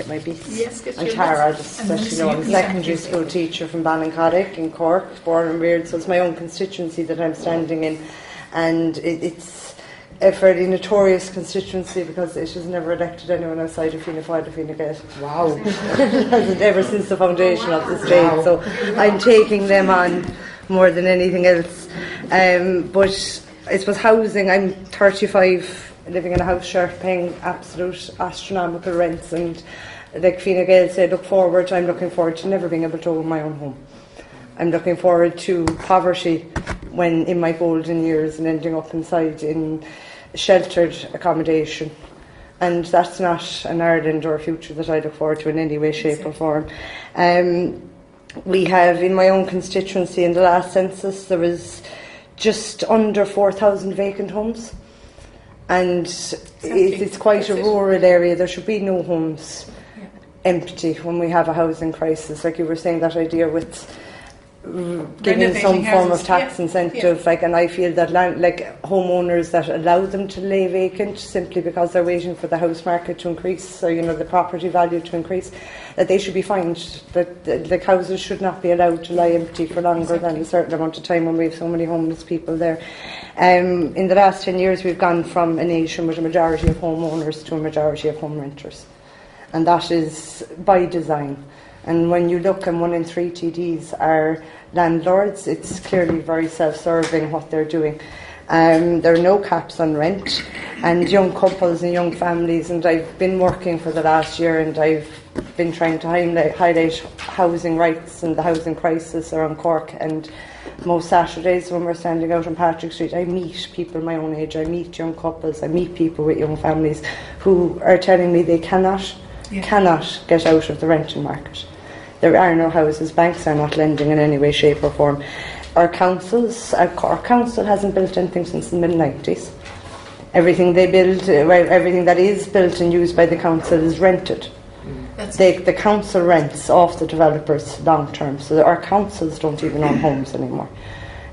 get my beats. Yes, get And your Tara, beats. especially, I'm a secondary school teacher from Ballincollig in Cork, born and reared, so it's my own constituency that I'm standing in. And it's a fairly notorious constituency because it has never elected anyone outside of Fianna Fáil or Fine Gael. Wow. Hasn't ever since the foundation of the state. So I'm taking them on more than anything else. But I suppose housing, I'm 35, living in a house share, paying absolute astronomical rents, and like Fine Gael said, I'm looking forward to never being able to own my own home. I'm looking forward to poverty when in my golden years and ending up inside in sheltered accommodation. And that's not an Ireland or a future that I look forward to in any way, shape or form. We have, in my own constituency, in the last census, there was just under 4,000 vacant homes. And it's quite a rural area. There should be no homes empty when we have a housing crisis. Like you were saying, that idea with giving some form of tax incentive, and I feel that homeowners that allow them to lay vacant simply because they're waiting for the house market to increase, or the property value to increase, that they should be fined. That houses should not be allowed to lie empty for longer than a certain amount of time when we have so many homeless people there. In the last 10 years, we've gone from a nation with a majority of homeowners to a majority of home renters, and that is by design. And when you look, and 1 in 3 TDs are landlords, it's clearly very self-serving what they're doing. There are no caps on rent, and young couples and young families, and I've been working for the last year, and I've been trying to highlight housing rights and the housing crisis around Cork. And most Saturdays when we're standing out on Patrick Street, I meet people my own age, I meet young couples, I meet people with young families who are telling me they cannot get out of the renting market. There are no houses, banks are not lending in any way, shape or form. Our Cork Council hasn't built anything since the mid-90s. Everything they build, everything that is built and used by the council is rented. The council rents off the developers long term, so our councils don't even own homes anymore.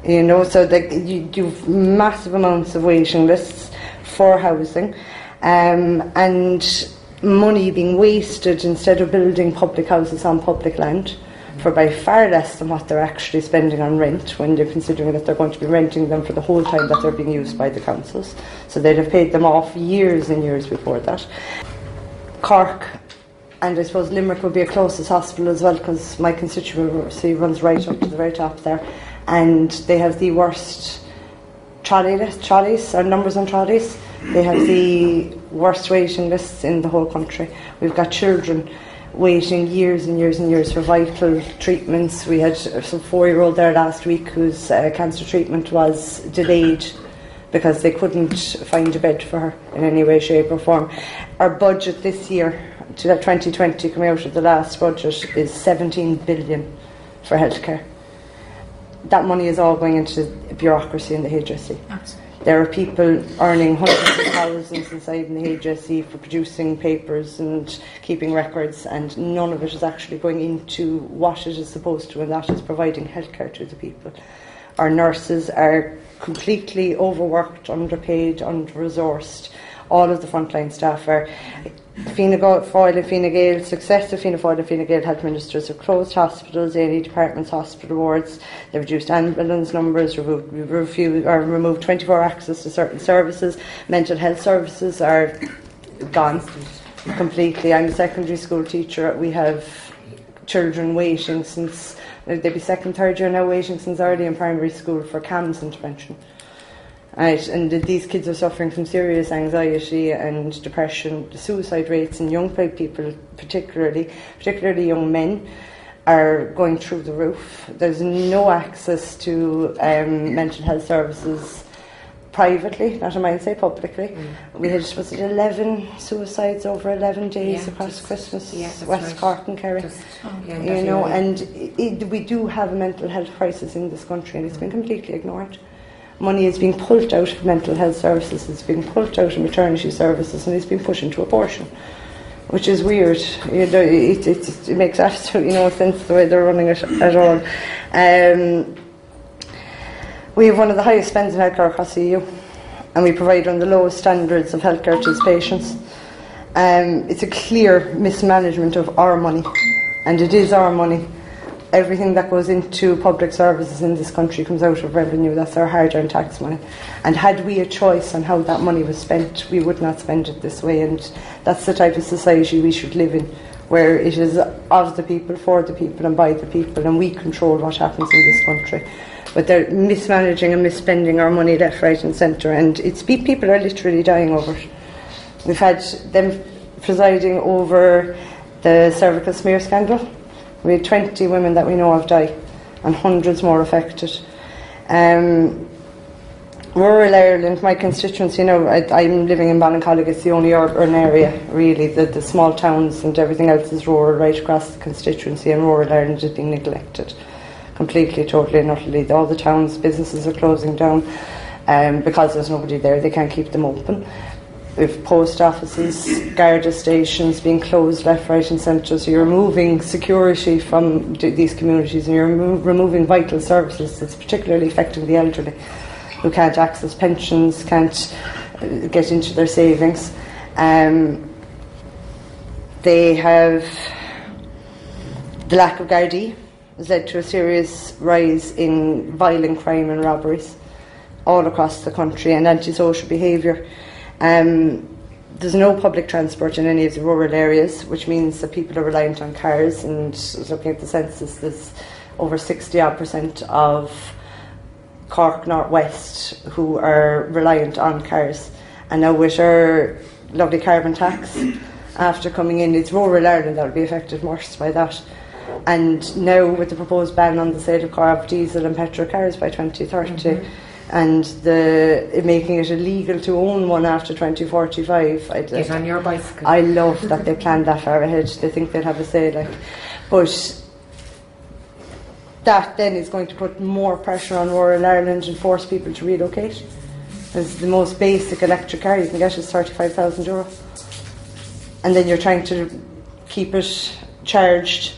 So you've massive amounts of waiting lists for housing, and money being wasted instead of building public houses on public land for by far less than what they're actually spending on rent, when they're considering that they're going to be renting them for the whole time that they're being used by the councils. So they'd have paid them off years and years before that. Cork, and I suppose Limerick would be a closest hospital as well, because my constituency runs right up to the very top there, and they have the worst trolleys, or numbers on trolleys. They have the worst waiting lists in the whole country. We've got children waiting years and years and years for vital treatments. We had some 4-year-old there last week whose cancer treatment was delayed because they couldn't find a bed for her in any way, shape or form. Our budget this year, to that 2020 coming out of the last budget, is 17 billion for healthcare. That money is all going into bureaucracy in the HSE. Absolutely. There are people earning hundreds of thousands inside in the HSE for producing papers and keeping records, and none of it is actually going into what it is supposed to, and that is providing healthcare to the people. Our nurses are completely overworked, underpaid, under-resourced. All of the frontline staff are. Fianna Fáil and Fine Gael, successive Fianna Fáil and Fine Gael health ministers have closed hospitals, A&E departments, hospital wards. They've reduced ambulance numbers, removed 24 access to certain services. Mental health services are gone completely. I'm a secondary school teacher. We have children waiting since, they'd be second, third year now, waiting since early in primary school for CAMS intervention. Right, and these kids are suffering from serious anxiety and depression. The suicide rates in young people, particularly young men, are going through the roof. There's no access to mental health services privately, not I might say publicly. We had, was it 11 suicides over 11 days across Christmas, West Cork and Kerry. And we do have a mental health crisis in this country, and it's been completely ignored. Money is being pulled out of mental health services, it's being pulled out of maternity services, and it's being put into abortion, which is weird. It makes absolutely no sense the way they're running it at all. We have one of the highest spends in healthcare across the EU, and we provide one of the lowest standards of healthcare to its patients. It's a clear mismanagement of our money, and it is our money. Everything that goes into public services in this country comes out of revenue. That's our hard-earned tax money. And had we a choice on how that money was spent, we would not spend it this way. And that's the type of society we should live in, where it is of the people, for the people and by the people, and we control what happens in this country. But they're mismanaging and misspending our money left, right and centre, and people are literally dying over it. We've had them presiding over the cervical smear scandal. We had 20 women that we know of die, and hundreds more affected. Rural Ireland, my constituency, I'm living in Ballincollig. It's the only urban area, really. The small towns and everything else is rural right across the constituency, and rural Ireland is being neglected completely, totally and utterly. All the towns, businesses are closing down because there's nobody there. They can't keep them open. We've post offices, Garda stations being closed left, right and centre. So you're removing security from these communities, and you're removing vital services. It's particularly affecting the elderly, who can't access pensions, can't get into their savings. They have the lack of Gardaí has led to a serious rise in violent crime and robberies all across the country, and antisocial behaviour. There's no public transport in any of the rural areas, which means that people are reliant on cars. And looking at the census, there's over 60% of Cork North West who are reliant on cars. And now with our lovely carbon tax, after coming in, it's rural Ireland that will be affected worst by that. And now with the proposed ban on the sale of diesel and petrol cars by 2030, and making it illegal to own one after 2045. Get on your bicycle. I love that they planned that far ahead. They think they'll have a say, but that then is going to put more pressure on rural Ireland and force people to relocate. Because the most basic electric car you can get is €35,000, and then you're trying to keep it charged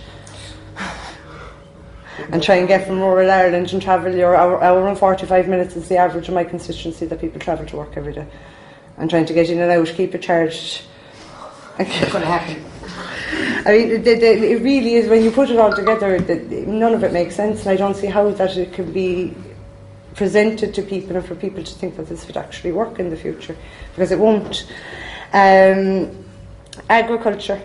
and try and get from rural Ireland and travel your hour and 45 minutes is the average of my constituency that people travel to work every day. And trying to get in and out, keep it charged. It's going to happen. I mean, it really is, when you put it all together, none of it makes sense, and I don't see how that it can be presented to people and for people to think that this would actually work in the future, because it won't. Agriculture.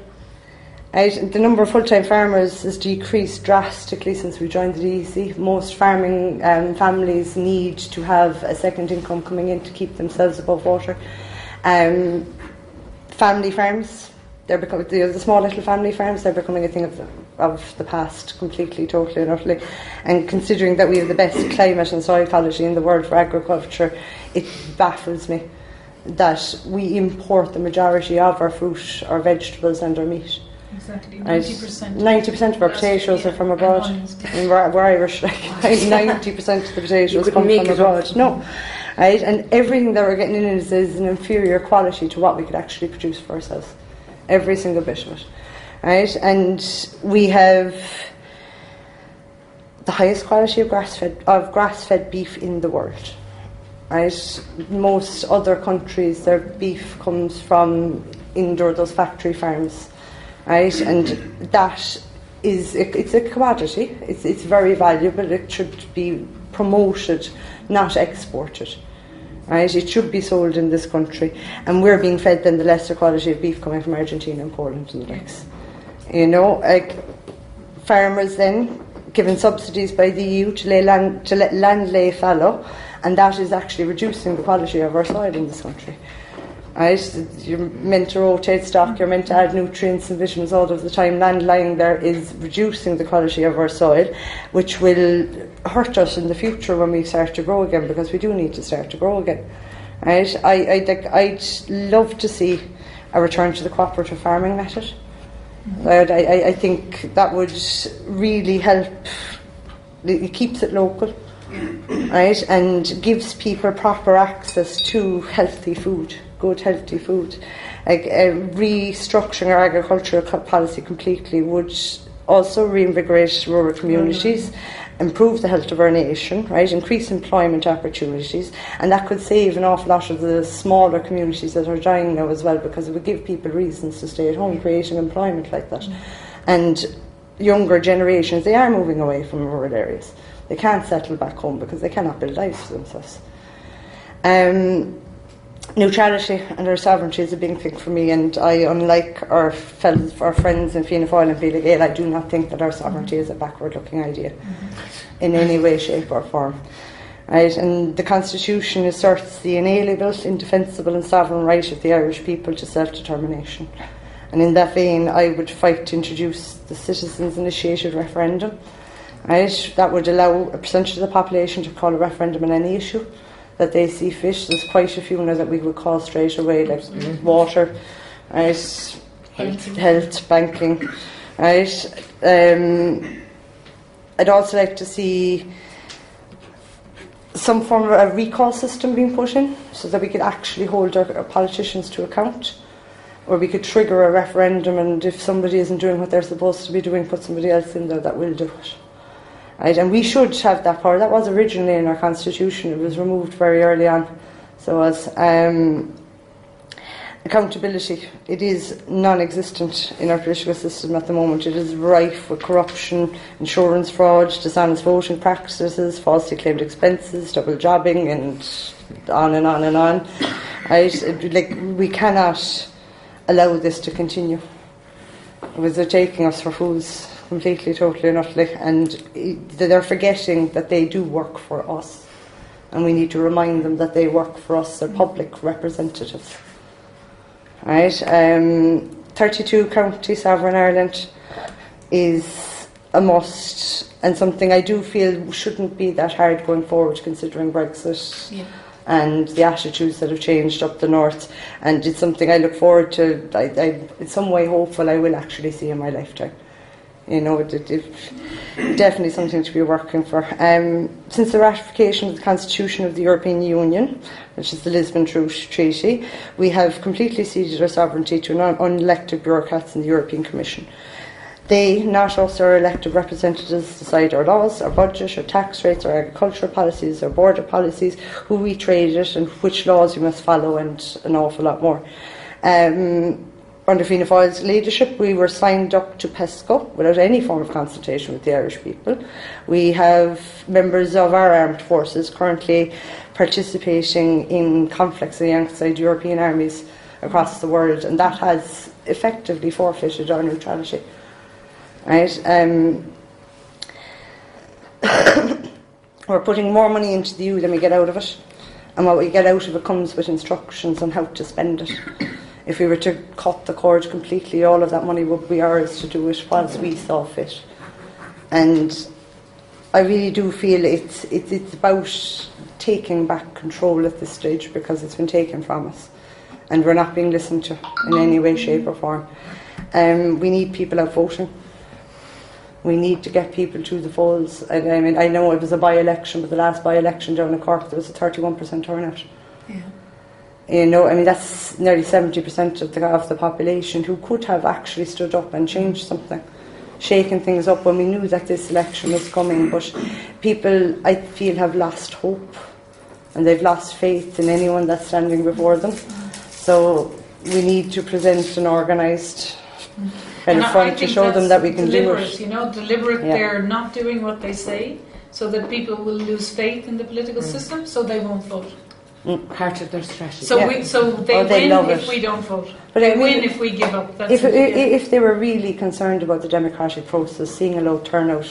The number of full-time farmers has decreased drastically since we joined the DEC. Most farming families need to have a second income coming in to keep themselves above water. Family farms, they're becoming the small little family farms. They're becoming a thing of the past, completely, totally, and utterly. And considering that we have the best climate and soil quality in the world for agriculture, it baffles me that we import the majority of our fruit, our vegetables, and our meat. Exactly, 90% of our potatoes are from abroad. And we're Irish, 90% of the potatoes come from abroad. No, right? And everything that we're getting in is an inferior quality to what we could actually produce for ourselves. Every single bit of it, right? And we have the highest quality of grass-fed beef in the world. Right? Most other countries, their beef comes from those factory farms. Right, and that is it's a commodity. It's very valuable. It should be promoted, not exported. Right, it should be sold in this country, and we're being fed then the lesser quality of beef coming from Argentina and Poland and the likes. Farmers then given subsidies by the EU to let land lay fallow, and that is actually reducing the quality of our soil in this country. Right? You're meant to rotate stock, you're meant to add nutrients and vitamins all of the time. Land lying there is reducing the quality of our soil, which will hurt us in the future when we start to grow again, because we do need to start to grow again. Right? I'd love to see a return to the cooperative farming method. I think that would really help. It keeps it local, right, and gives people proper access to healthy food. Good healthy food. Restructuring our agricultural policy completely would also reinvigorate rural communities, improve the health of our nation, right, increase employment opportunities, and that could save an awful lot of the smaller communities that are dying now as well, because it would give people reasons to stay at home, creating employment like that. And younger generations, they are moving away from rural areas. They can't settle back home because they cannot build lives for themselves. Neutrality and our sovereignty is a big thing for me, and I, unlike our friends in Fianna Fáil and Fine Gael, I do not think that our sovereignty is a backward-looking idea in any way, shape or form. Right? And the Constitution asserts the inalienable, indefensible and sovereign right of the Irish people to self-determination. And in that vein, I would fight to introduce the citizens-initiated referendum. Right? That would allow a percentage of the population to call a referendum on any issue that they see fit. There's quite a few now that we would call straight away, like water, right, health, banking, right. I'd also like to see some form of a recall system being put in, so that we could actually hold our politicians to account, or we could trigger a referendum, and if somebody isn't doing what they're supposed to be doing, put somebody else in there that will do it. Right, and we should have that power. That was originally in our constitution. It was removed very early on. So as accountability, it is non-existent in our political system at the moment. It is rife with corruption, insurance fraud, dishonest voting practices, falsely claimed expenses, double jobbing, and on and on and on. Right, we cannot allow this to continue. It was taking us for fools. Completely, totally and utterly, and they're forgetting that they do work for us, and we need to remind them that they work for us, their public representatives. Right? 32 county sovereign Ireland is a must, and something I do feel shouldn't be that hard going forward, considering Brexit and the attitudes that have changed up the north, and it's something I look forward to. I in some way hopeful I will actually see in my lifetime. You know, it's definitely something to be working for. Since the ratification of the Constitution of the European Union, which is the Lisbon Treaty, we have completely ceded our sovereignty to unelected bureaucrats in the European Commission. They, not us, our elected representatives, decide our laws, our budget, our tax rates, our agricultural policies, our border policies, who we trade it, and which laws we must follow, and an awful lot more. Under Fianna Fáil's leadership, we were signed up to PESCO without any form of consultation with the Irish people. We have members of our armed forces currently participating in conflicts alongside European armies across the world, and that has effectively forfeited our neutrality. Right? We're putting more money into the EU than we get out of it, and what we get out of it comes with instructions on how to spend it. If we were to cut the cord completely, all of that money would be ours to do it whilst we saw fit. And I really do feel it's about taking back control at this stage, because it's been taken from us and we're not being listened to in any way, shape or form. We need people out voting. We need to get people to the polls. And I mean, I know it was a by-election, but the last by-election down in Cork, there was a 31% turnout. Yeah. You know, I mean, that's nearly 70% of the population who could have actually stood up and changed something, shaken things up when we knew that this election was coming. But people, I feel, have lost hope, and they've lost faith in anyone that's standing before them. So we need to present an organised kind of front to show them that we can do it. You know, deliberate. Yeah. They're not doing what they say, so that people will lose faith in the political system, so they won't vote. Part of their strategy. So they win if we don't vote. But they win if we give up. That's if they were really concerned about the democratic process, seeing a low turnout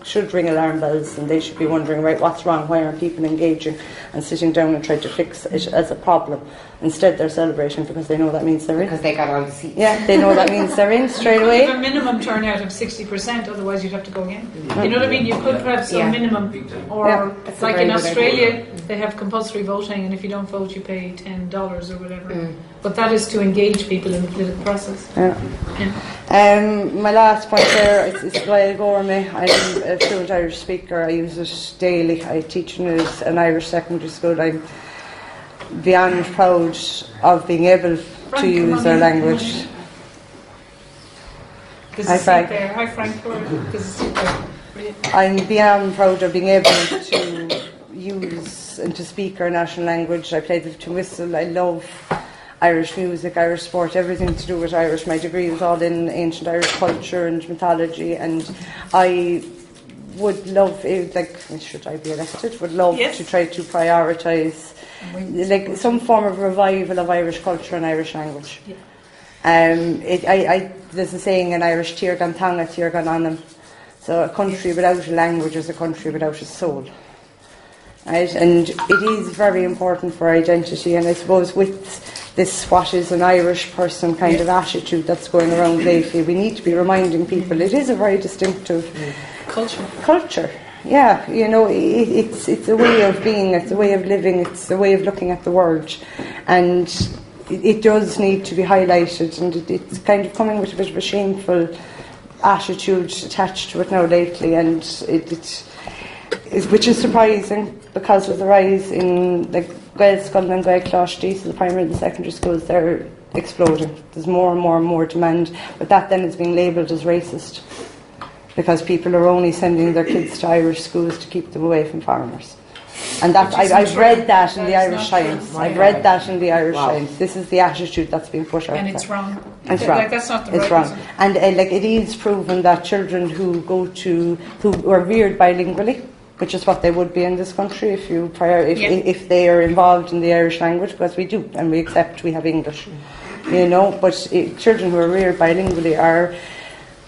should ring alarm bells, and they should be wondering, right, what's wrong? Why aren't people engaging and sitting down and trying to fix it as a problem? Instead, they're celebrating because they know that means they're in. Because they got all the seats. Yeah, they know that means they're in straight away. You could have a minimum turnout of 60%, otherwise you'd have to go again. You know what I mean? You could have some minimum, or like in Australia, they have compulsory voting, and if you don't vote, you pay $10 or whatever. But that is to engage people in the political process. My last point there is Gael Gormley. I'm a fluent Irish speaker. I use it daily. I teach in an Irish secondary school. I'm beyond proud of being able to use our language. There's Hi, a seat Frank. there. Hi, Frank. There's a seat there. Brilliant. I'm beyond proud of being able to use and to speak our national language. I played the tin whistle. I love Irish music, Irish sport, everything to do with Irish. My degree was all in ancient Irish culture and mythology, and I would love, like, should I be elected, would love Yes. to try to prioritise like some form of revival of Irish culture and Irish language. Yeah. There's a saying in Irish, Tír gan tanga, tír gan anam. So a country without a language is a country without a soul. Right? And it is very important for identity, and I suppose with this what is an Irish person kind of attitude that's going around lately, we need to be reminding people it is a very distinctive culture. Yeah, you know, it's a way of being, it's a way of living, it's a way of looking at the world, and it does need to be highlighted, and it's kind of coming with a bit of a shameful attitude attached to it now lately, and which is surprising because of the rise in like Gaelscoil and Gaelcláistí, so the primary and the secondary schools, they're exploding. There's more and more and more demand, but that then is being labelled as racist because people are only sending their kids to Irish schools to keep them away from foreigners. And that I've read that in the Irish Times. I've read that in the Irish Times. This is the attitude that's being pushed out. And it's wrong. It's wrong. Like, that's not the it's right wrong. And like it is proven that children who are reared bilingually, which is what they would be in this country if they are involved in the Irish language, because we do, and we accept we have English, you know. But children who are reared bilingually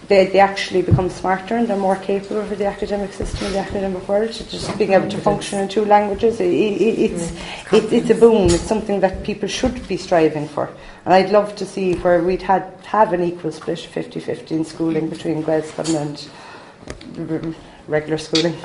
they actually become smarter and they're more capable for the academic system and the academic world. Just being able to function in two languages, it's a boon. It's something that people should be striving for. And I'd love to see where we'd have an equal split, 50-50 in schooling between Gaelscoil and regular schooling.